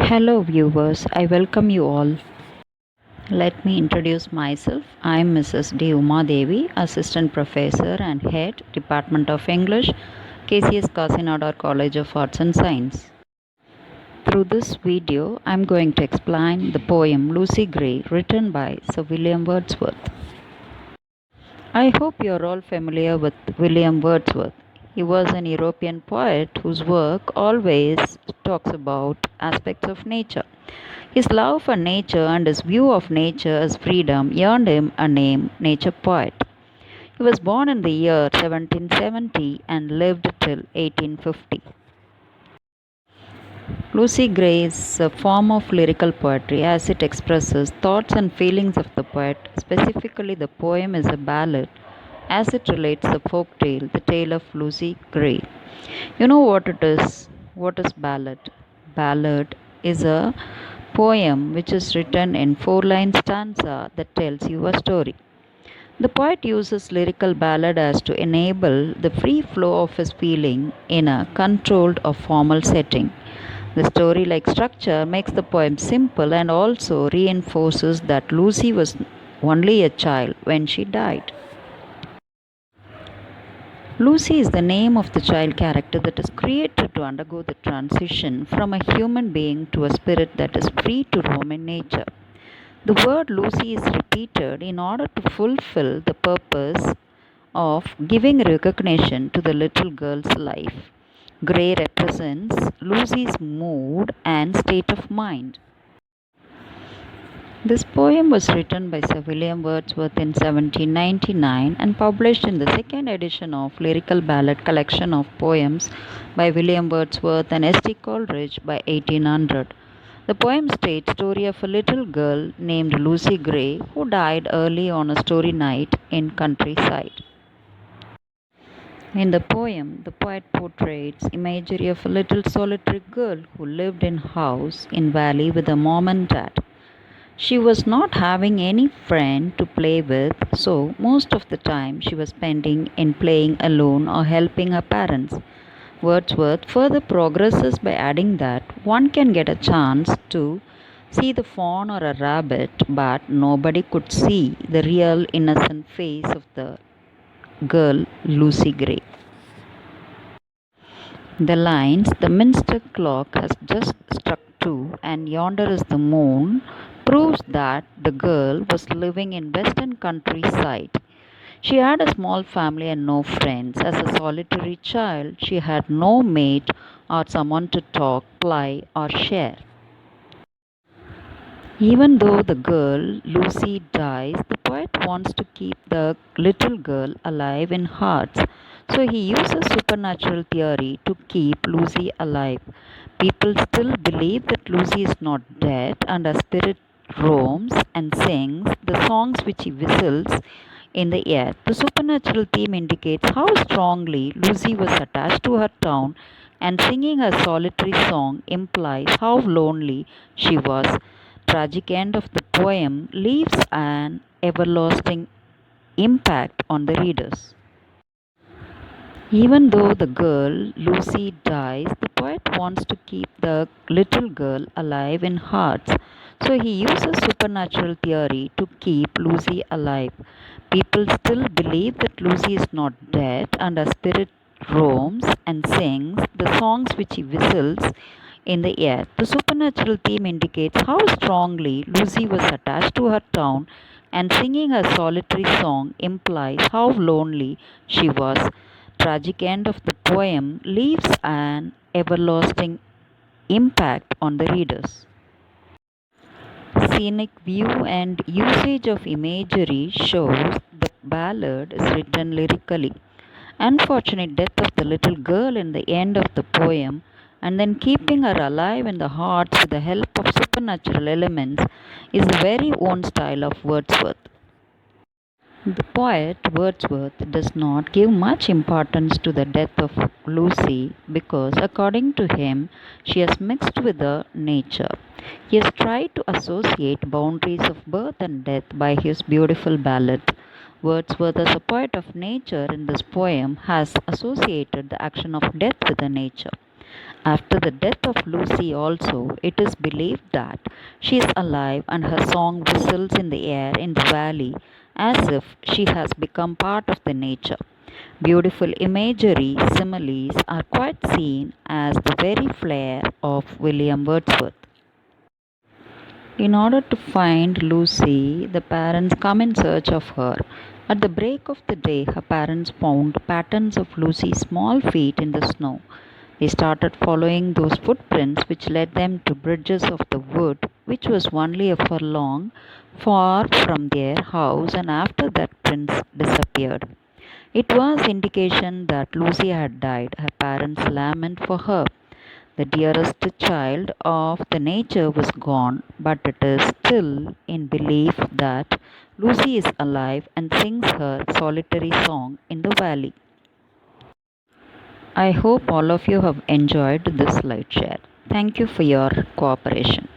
Hello, viewers. I welcome you all. Let me introduce myself. I am Mrs. D. Uma Devi, Assistant Professor and Head, Department of English, KCS Kasinadar College of Arts and Science. Through this video, I am going to explain the poem Lucy Gray, written by Sir William Wordsworth. I hope you are all familiar with William Wordsworth. He was an European poet whose work always talks about aspects of nature. His love for nature and his view of nature as freedom earned him a name, Nature Poet. He was born in the year 1770 and lived till 1850. Lucy Gray is a form of lyrical poetry as it expresses thoughts and feelings of the poet. Specifically, the poem is a ballad as it relates the folk tale, the tale of Lucy Gray. You know what it is? What is ballad? Ballad is a poem which is written in four-line stanza that tells you a story. The poet uses lyrical ballad as to enable the free flow of his feeling in a controlled or formal setting. The story-like structure makes the poem simple and also reinforces that Lucy was only a child when she died. Lucy is the name of the child character that is created to undergo the transition from a human being to a spirit that is free to roam in nature. The word Lucy is repeated in order to fulfill the purpose of giving recognition to the little girl's life. Gray represents Lucy's mood and state of mind. This poem was written by Sir William Wordsworth in 1799 and published in the second edition of Lyrical Ballad Collection of Poems by William Wordsworth and S.T. Coleridge by 1800. The poem states the story of a little girl named Lucy Gray who died early on a starry night in countryside. In the poem, the poet portrays imagery of a little solitary girl who lived in a house in valley with a mom and dad. She was not having any friend to play with, so most of the time she was spending in playing alone or helping her parents. Wordsworth further progresses by adding that one can get a chance to see the fawn or a rabbit, but nobody could see the real innocent face of the girl Lucy Gray. The lines, "The minster clock has just struck 2 and yonder is the moon," proves that the girl was living in western countryside. She had a small family and no friends. As a solitary child, she had no mate or someone to talk, play, or share. Even though the girl, Lucy, dies, the poet wants to keep the little girl alive in hearts. So he uses supernatural theory to keep Lucy alive. People still believe that Lucy is not dead and her spirit roams and sings the songs which he whistles in the air. The supernatural theme indicates how strongly Lucy was attached to her town, and singing her solitary song implies how lonely she was. Tragic end of the poem leaves an everlasting impact on the readers. Even though the girl, Lucy, dies, the poet wants to keep the little girl alive in hearts. So he uses supernatural theory to keep Lucy alive. People still believe that Lucy is not dead and her spirit roams and sings the songs which he whistles in the air. The supernatural theme indicates how strongly Lucy was attached to her town, and singing her solitary song implies how lonely she was. Tragic end of the poem leaves an everlasting impact on the readers. Scenic view and usage of imagery shows the ballad is written lyrically. Unfortunate death of the little girl in the end of the poem, and then keeping her alive in the hearts with the help of supernatural elements, is the very own style of Wordsworth. The poet Wordsworth does not give much importance to the death of Lucy because, according to him, she has mixed with the nature. He has tried to associate boundaries of birth and death by his beautiful ballad. Wordsworth, as a poet of nature in this poem, has associated the action of death with the nature. After the death of Lucy, also, it is believed that she is alive and her song whistles in the air in the valley as if she has become part of the nature. Beautiful imagery similes are quite seen as the very flair of William Wordsworth. In order to find Lucy, the parents come in search of her. At the break of the day, her parents found patterns of Lucy's small feet in the snow. They started following those footprints, which led them to bridges of the wood, which was only a furlong far from their house, and after that prince disappeared. It was indication that Lucy had died. Her parents lament for her. The dearest child of the nature was gone, but it is still in belief that Lucy is alive and sings her solitary song in the valley. I hope all of you have enjoyed this slide share. Thank you for your cooperation.